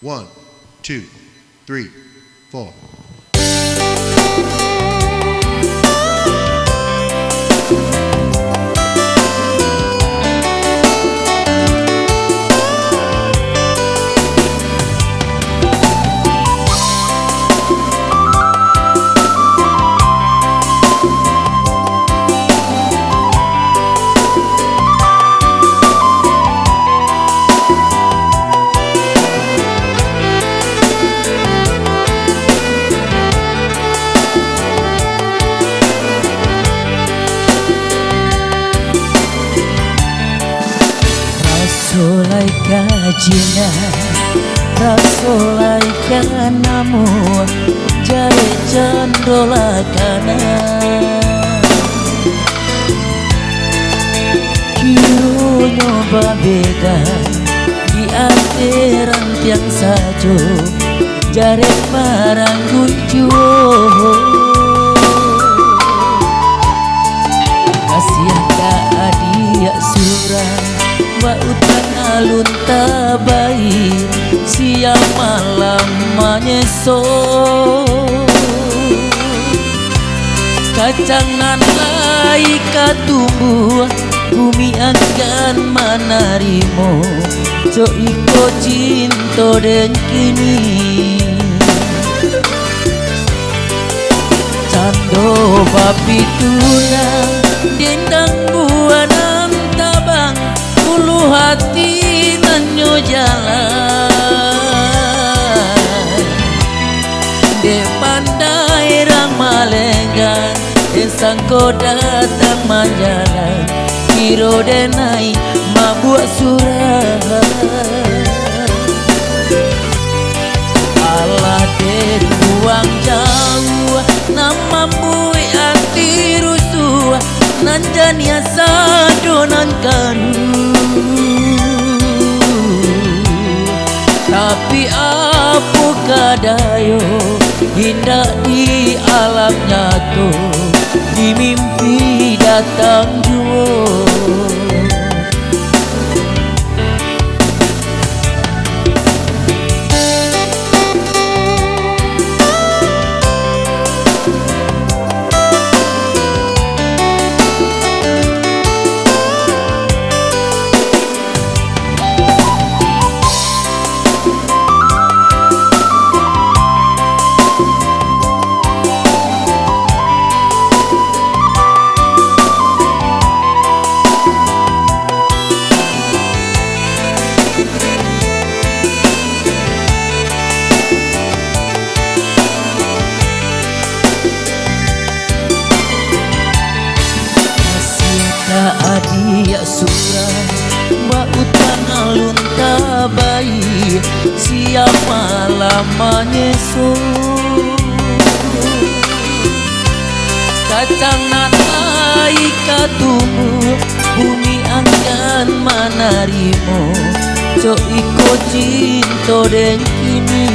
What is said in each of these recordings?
1, 2, 3, 4. Rasulaika jina, rasulaika namu, jare candolakana. Kiru nyoba beda di akhiran tiang sajo, jare parang gujuo. Kasihan ka adia surang Bautan alun tabai siang malam menyeso. Kacangan lai katumbuh bumi akan menarimo. Jo iko cinta dan kini cando babi tulang dendang buanang tabang ulu hati nanyo jalan de pandai rang malenggan esangko datang manjalan kiro denai mabuk surah Allah den buang jauh nama bui hati rusuh nan jania sadonan karu. Tapi apa kadayo indah di alam nyata di mimpi datang jua. Adia surah bautan alun tabai siang malam menyeso. Kacangan lai katumbuh bumi akan menarimo. Jo iko cinta den kini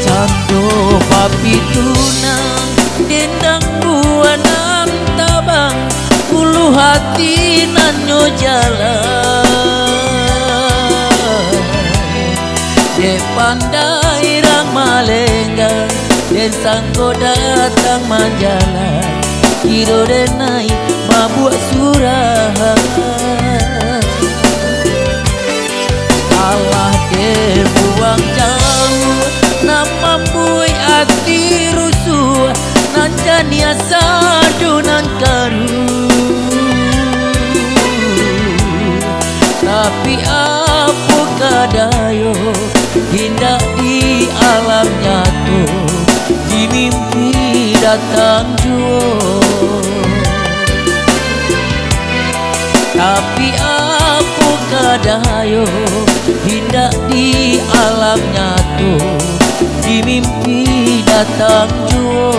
cando papi tunang dendang buanang tabang ulu hati nanyo jalan de pandai rang malenggan den sangko datang manjalan kiro denai mabuk surah Allah de buang jauh nama bui hati rusuh nan jania sadonan karu. Tapi apa kadayo indah di alam nyata di mimpi datang jua. Tapi apa kadayo indah di alam nyata di mimpi datang jua.